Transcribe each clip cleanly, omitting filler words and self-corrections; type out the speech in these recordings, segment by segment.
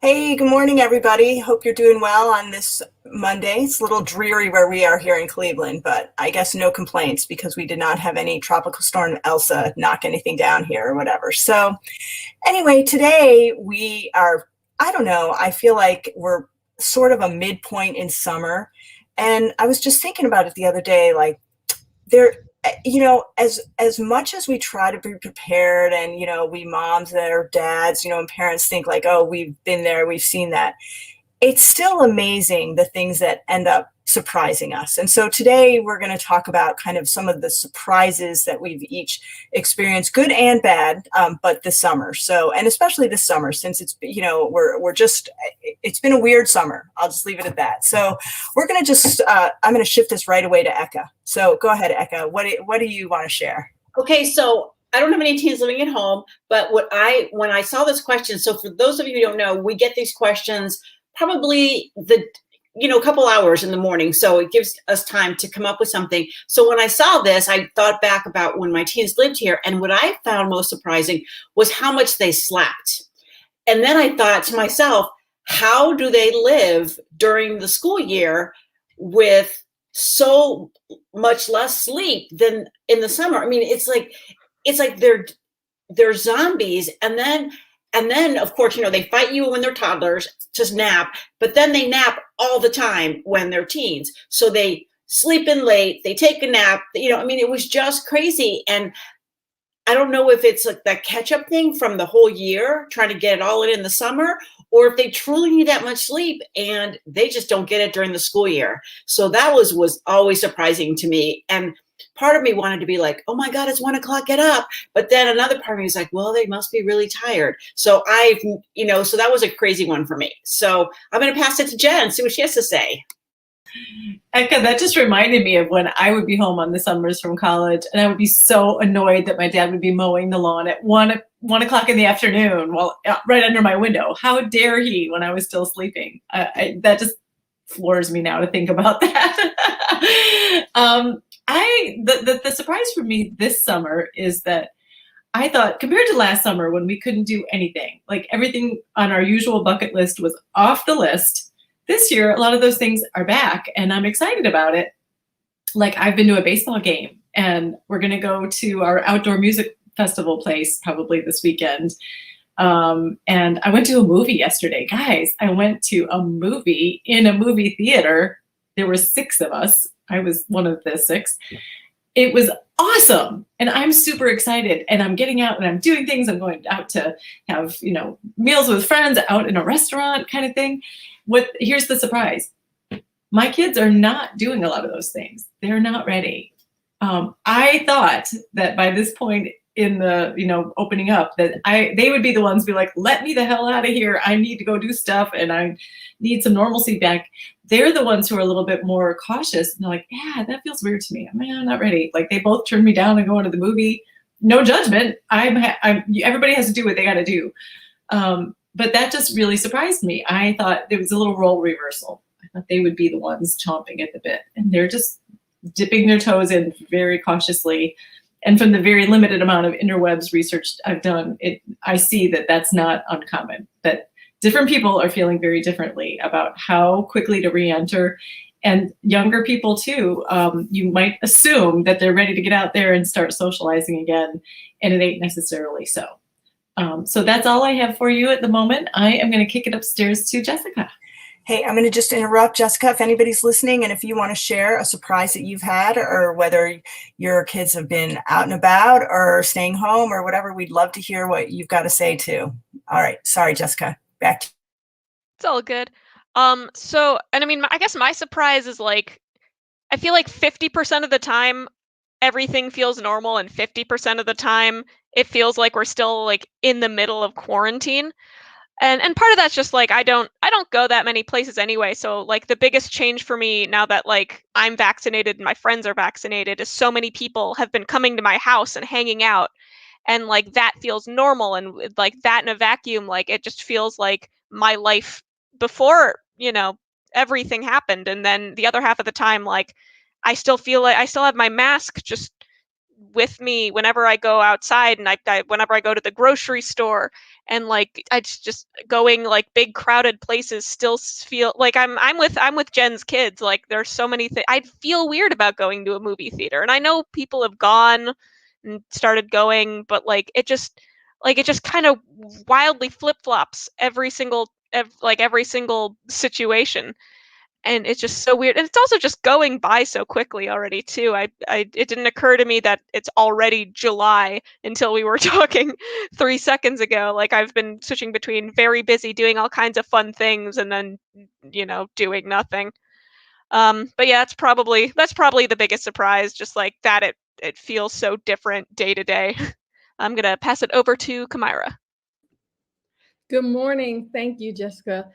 Hey, good morning, everybody. Hope you're doing well on this Monday. It's a little dreary where we are here in Cleveland, but I guess no complaints because we did not have any tropical storm Elsa knock anything down here or whatever. So, anyway, today we are, I don't know, I feel like we're sort of a midpoint in summer. And I was just thinking about it the other day, like, there as much as we try to be prepared, and we moms that are dads, and parents think like, oh, we've been there, we've seen that. It's still amazing the things that end up surprising us. And so today we're going to talk about kind of some of the surprises that we've each experienced, good and bad, but this summer. So, and especially this summer, since it's, we're just, it's been a weird summer. I'll just leave it at that. So we're going to just, I'm going to shift this right away to Eka. So go ahead, Eka. What do you want to share? Okay, so I don't have any teens living at home, but when I saw this question, so for those of you who don't know, we get these questions probably a couple hours in the morning, so it gives us time to come up with something. So when I saw this, I thought back about when my teens lived here, and what I found most surprising was how much they slept. And then I thought to myself, how do they live during the school year with so much less sleep than in the summer? I mean, it's like they're zombies. And then of course, they fight you when they're toddlers to nap, but then they nap all the time when they're teens. So they sleep in late, they take a nap, I mean, it was just crazy. And I don't know if it's like that catch up thing from the whole year, trying to get it all in the summer, or if they truly need that much sleep and they just don't get it during the school year. So that was always surprising to me. And part of me wanted to be like, oh my God, it's 1 o'clock, get up. But then another part of me was like, well, they must be really tired. So so that was a crazy one for me. So I'm going to pass it to Jen, see what she has to say. Eka, that just reminded me of when I would be home on the summers from college, and I would be so annoyed that my dad would be mowing the lawn at one o'clock in the afternoon, while right under my window. How dare he when I was still sleeping? That just floors me now to think about that. The surprise for me this summer is that I thought, compared to last summer when we couldn't do anything, like everything on our usual bucket list was off the list. This year, a lot of those things are back, and I'm excited about it. Like, I've been to a baseball game, and we're going to go to our outdoor music festival place probably this weekend. And I went to a movie yesterday. Guys, I went to a movie in a movie theater. There were 6 of us. I was one of the 6. It was awesome. And I'm super excited. And I'm getting out and I'm doing things. I'm going out to have, meals with friends out in a restaurant kind of thing. Here's the surprise. My kids are not doing a lot of those things. They're not ready. I thought that by this point in the, opening up, that they would be the ones be like, let me the hell out of here. I need to go do stuff and I need some normalcy back. They're the ones who are a little bit more cautious. And they're like, yeah, that feels weird to me. I'm not ready. Like, they both turned me down and going to the movie. No judgment. Everybody has to do what they got to do. But that just really surprised me. I thought there was a little role reversal. I thought they would be the ones chomping at the bit, and they're just dipping their toes in very cautiously. And from the very limited amount of interwebs research I've done, I see that that's not uncommon, that different people are feeling very differently about how quickly to re-enter. And younger people too, you might assume that they're ready to get out there and start socializing again, and it ain't necessarily so. So that's all I have for you at the moment. I am going to kick it upstairs to Jessica. Hey, I'm going to just interrupt, Jessica, if anybody's listening, and if you want to share a surprise that you've had, or whether your kids have been out and about or staying home or whatever, we'd love to hear what you've got to say too. All right. Sorry, Jessica. Back to you. It's all good. And I mean, I guess my surprise is like, I feel like 50% of the time everything feels normal, and 50% of the time it feels like we're still like in the middle of quarantine. And part of that's just like I don't go that many places anyway. So like the biggest change for me now that like I'm vaccinated and my friends are vaccinated is so many people have been coming to my house and hanging out. And like that feels normal, and like that in a vacuum, like it just feels like my life before, everything happened. And then the other half of the time, like I still feel like I still have my mask just with me whenever I go outside, and whenever I go to the grocery store, and like I just going like big crowded places still feel like I'm with Jen's kids. Like there's so many things I'd feel weird about going to a movie theater, and I know people have gone and started going, but it just kind of wildly flip-flops every single situation, and it's just so weird, and it's also just going by so quickly already too. It didn't occur to me that it's already July until we were talking 3 seconds ago. Like I've been switching between very busy doing all kinds of fun things and then doing nothing. But yeah, that's probably the biggest surprise, just like that it feels so different day to day. I'm gonna pass it over to Kamira. Good morning. Thank you, Jessica.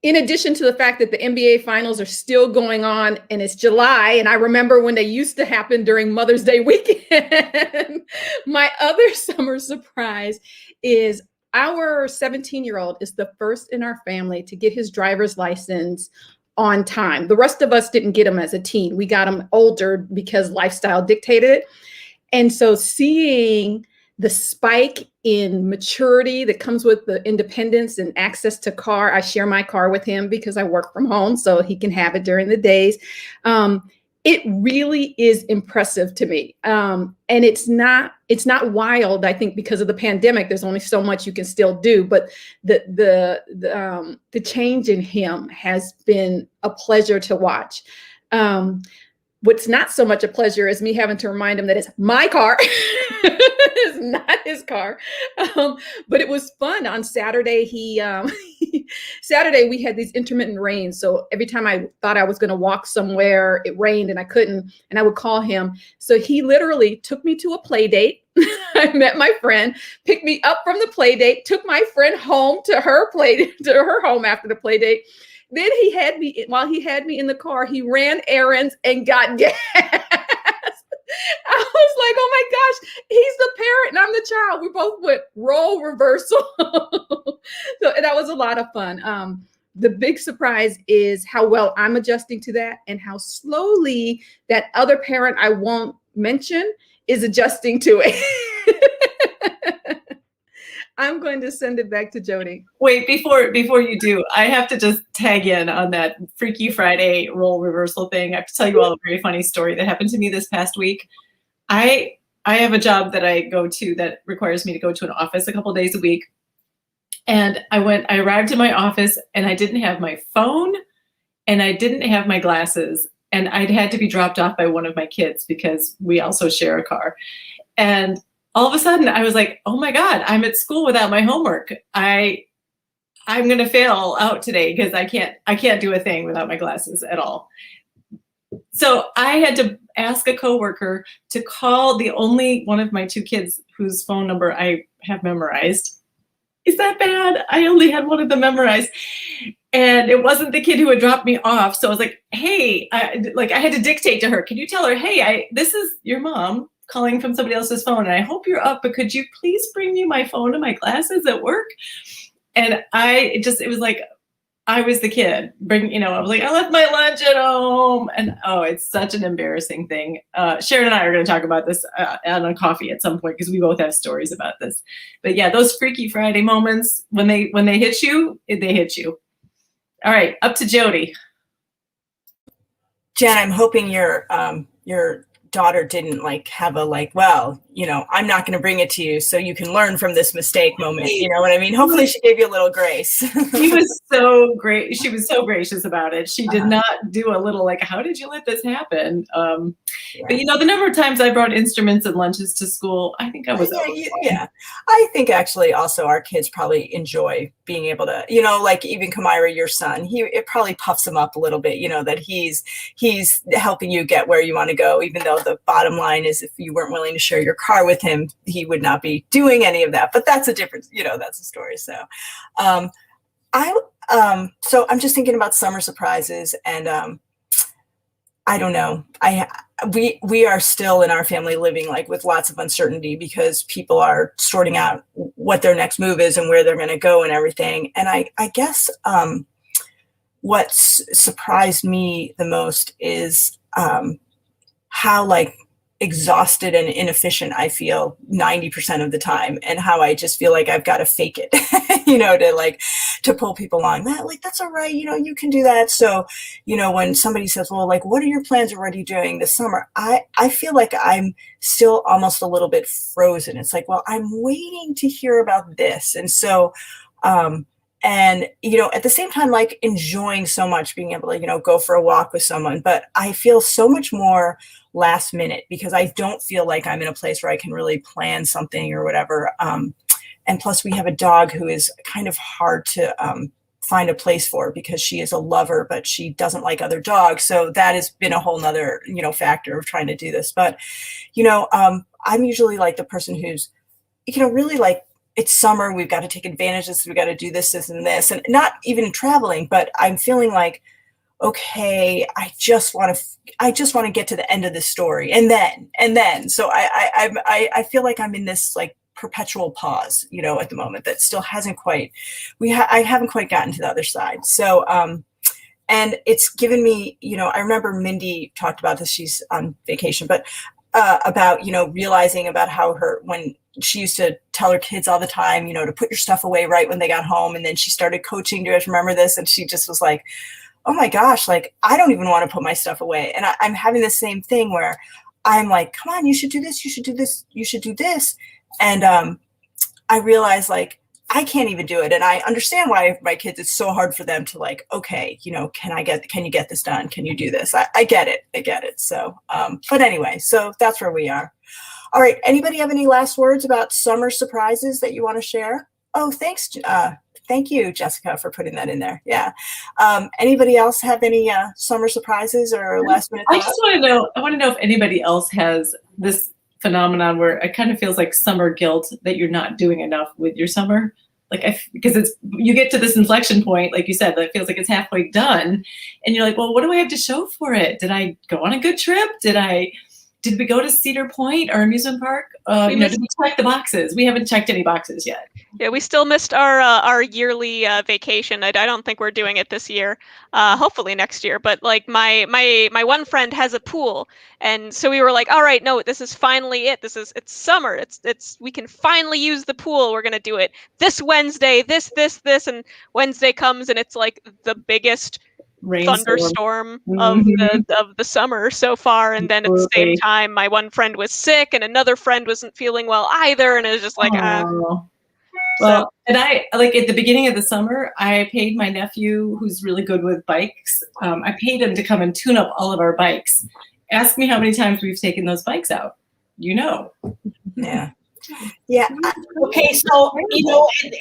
In addition to the fact that the NBA finals are still going on and it's July, and I remember when they used to happen during Mother's Day weekend, my other summer surprise is our 17-year-old is the first in our family to get his driver's license on time. The rest of us didn't get him as a teen. We got him older because lifestyle dictated it. And so seeing the spike in maturity that comes with the independence and access to car. I share my car with him because I work from home, so he can have it during the days. It really is impressive to me. And it's not wild, I think, because of the pandemic. There's only so much you can still do, but the change in him has been a pleasure to watch. What's not so much a pleasure is me having to remind him that it's my car. It's not his car. But it was fun. On Saturday, Saturday we had these intermittent rains. So every time I thought I was going to walk somewhere, it rained and I couldn't, and I would call him. So he literally took me to a play date. I met my friend, picked me up from the play date, took my friend home to her home after the play date. Then while he had me in the car, he ran errands and got gas. I was like, oh my gosh, he's the parent and I'm the child. We both went role reversal. So that was a lot of fun. The big surprise is how well I'm adjusting to that and how slowly that other parent I won't mention is adjusting to it. I'm going to send it back to Jody. Wait, before you do, I have to just tag in on that Freaky Friday role reversal thing. I have to tell you all a very funny story that happened to me this past week. I have a job that I go to that requires me to go to an office a couple days a week. And I arrived in my office and I didn't have my phone and I didn't have my glasses, and I'd had to be dropped off by one of my kids because we also share a car. And all of a sudden I was like, oh my God, I'm at school without my homework. I'm going to fail out today because I can't do a thing without my glasses at all. So I had to ask a coworker to call the only one of my two kids whose phone number I have memorized. Is that bad? I only had one of them memorized. And it wasn't the kid who had dropped me off. So I was like, hey, I had to dictate to her. Can you tell her, hey, this is your mom calling from somebody else's phone, and I hope you're up, but could you please bring me my phone and my glasses at work? And it was like, I was the kid. I was like, I left my lunch at home. And it's such an embarrassing thing. Sharon and I are going to talk about this on a coffee at some point because we both have stories about this. But yeah, those Freaky Friday moments, when they hit you, they hit you. All right, up to Jody. Jen, I'm hoping your daughter didn't have I'm not going to bring it to you so you can learn from this mistake moment. You know what I mean? Hopefully she gave you a little grace. She was so great. She was so gracious about it. She did not do a little how did you let this happen? Yeah. But the number of times I brought instruments and lunches to school, I think I was. Yeah. I think actually also our kids probably enjoy being able to, even Kamira, your son, it probably puffs him up a little bit, that he's helping you get where you want to go, even though the bottom line is if you weren't willing to share your car with him, he would not be doing any of that. But that's a different, that's a story. So so I'm just thinking about summer surprises, and I don't know. We are still in our family living with lots of uncertainty because people are sorting out what their next move is and where they're going to go and everything. And I guess what's surprised me the most is how exhausted and inefficient I feel 90% of the time, and how I just feel like I've got to fake it, to pull people along. That's all right. You can do that. So, when somebody says, well, what are your plans, or what are you doing this summer? I feel like I'm still almost a little bit frozen. It's like, well, I'm waiting to hear about this. And so, and, at the same time, enjoying so much being able to, go for a walk with someone, but I feel so much more last minute because I don't feel like I'm in a place where I can really plan something or whatever. And plus we have a dog who is kind of hard to find a place for because she is a lover, but she doesn't like other dogs. So that has been a whole nother, factor of trying to do this. But, I'm usually the person who's, really it's summer, we've got to take advantage of this, we've got to do this, and this, and not even traveling, but I'm feeling like, okay, I just want to get to the end of this story. And then, so I feel like I'm in this perpetual pause, at the moment that still hasn't quite, I haven't quite gotten to the other side. So, and it's given me, I remember Mindy talked about this, she's on vacation, but about, realizing about how when she used to tell her kids all the time, to put your stuff away right when they got home. And then she started coaching, do you guys remember this? And she just was like, oh my gosh, I don't even want to put my stuff away. And I'm having the same thing where I'm like, come on, you should do this, you should do this, you should do this. And I realize I can't even do it. And I understand why my kids, it's so hard for them to okay, can you get this done? Can you do this? I get it. So, but anyway, so that's where we are. All right. Anybody have any last words about summer surprises that you want to share? Oh, thanks. Thank you, Jessica, for putting that in there. Yeah. Anybody else have any summer surprises or last minute thoughts? I want to know if anybody else has this phenomenon where it kind of feels like summer guilt that you're not doing enough with your summer. Because you get to this inflection point, like you said, that it feels like it's halfway done. And you're like, well, what do I have to show for it? Did I go on a good trip? Did we go to Cedar Point or amusement park? Did we check the boxes? We haven't checked any boxes yet. Yeah, we still missed our yearly vacation. I don't think we're doing it this year. Hopefully next year. But my one friend has a pool, and so we were like, all right, no, this is finally it. It's summer. It's we can finally use the pool. We're gonna do it this Wednesday. This, and Wednesday comes, and it's the biggest thunderstorm of the summer so far. And then at the same time, my one friend was sick, and another friend wasn't feeling well either. And it was just well, and I at the beginning of the summer, I paid my nephew, who's really good with bikes. I paid him to come and tune up all of our bikes. Ask me how many times we've taken those bikes out. Yeah. Yeah. Okay. So,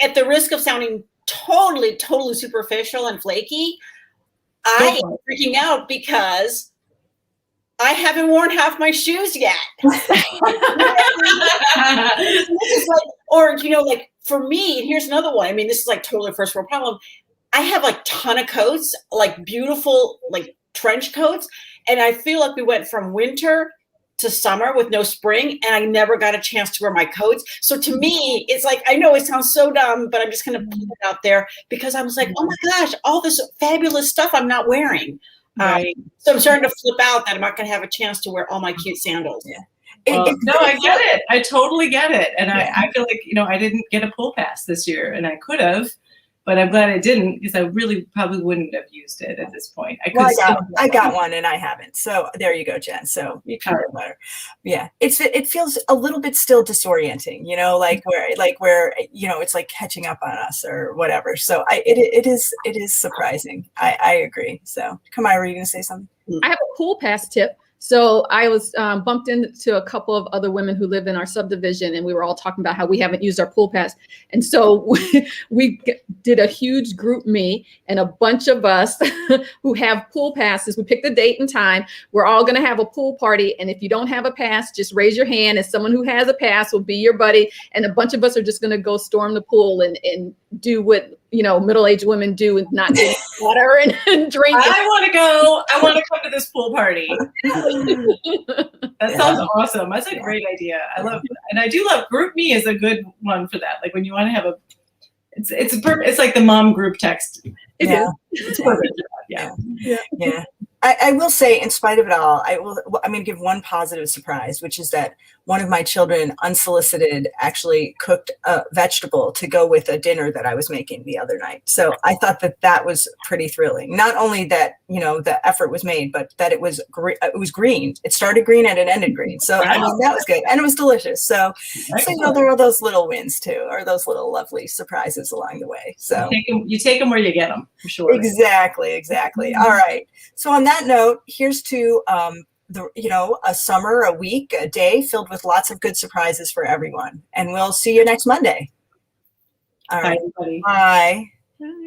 at the risk of sounding totally superficial and flaky, I am freaking out because I haven't worn half my shoes yet. For me, here's another one. I mean, this is totally first world problem. I have ton of coats, beautiful, trench coats. And I feel like we went from winter to summer with no spring, and I never got a chance to wear my coats. So to me, it's I know it sounds so dumb, but I'm just going to put it out there because I was like, oh my gosh, all this fabulous stuff I'm not wearing. Right. So I'm starting to flip out that I'm not going to have a chance to wear all my cute sandals. Yeah. No, I get it. I totally get it. And I feel like, I didn't get a pool pass this year, and I could have, but I'm glad I didn't, because I really probably wouldn't have used it at this point. I got one and I haven't. So there you go, Jen. So you can feel better. Yeah. It feels a little bit still disorienting, where it's catching up on us or whatever. So it is surprising. I agree. So Kamai, were you going to say something? I have a pool pass tip. So I was bumped into a couple of other women who live in our subdivision, and we were all talking about how we haven't used our pool pass. And so we did a huge group me, and a bunch of us who have pool passes. We picked a date and time. We're all going to have a pool party. And if you don't have a pass, just raise your hand, and someone who has a pass will be your buddy. And a bunch of us are just going to go storm the pool and do what middle-aged women do, and not drink water and drink. I want to go. I want to come to this pool party. That sounds awesome. That's a great idea. I love it. And I do love Group Me is a good one for that. When you want to have it's like the mom group text. It is. It's perfect. Yeah. I will say, in spite of it all, I'm going to give one positive surprise, which is that one of my children, unsolicited, actually cooked a vegetable to go with a dinner that I was making the other night. So I thought that was pretty thrilling. Not only that, the effort was made, but that it was green. It started green and it ended green. So I mean, that was good, and it was delicious. So there are those little wins too, or those little lovely surprises along the way. So you take them where you get them, for sure. Exactly. All right. So on that note, here's to a summer, a week, a day filled with lots of good surprises for everyone. And we'll see you next Monday. All right. Bye, everybody. Bye.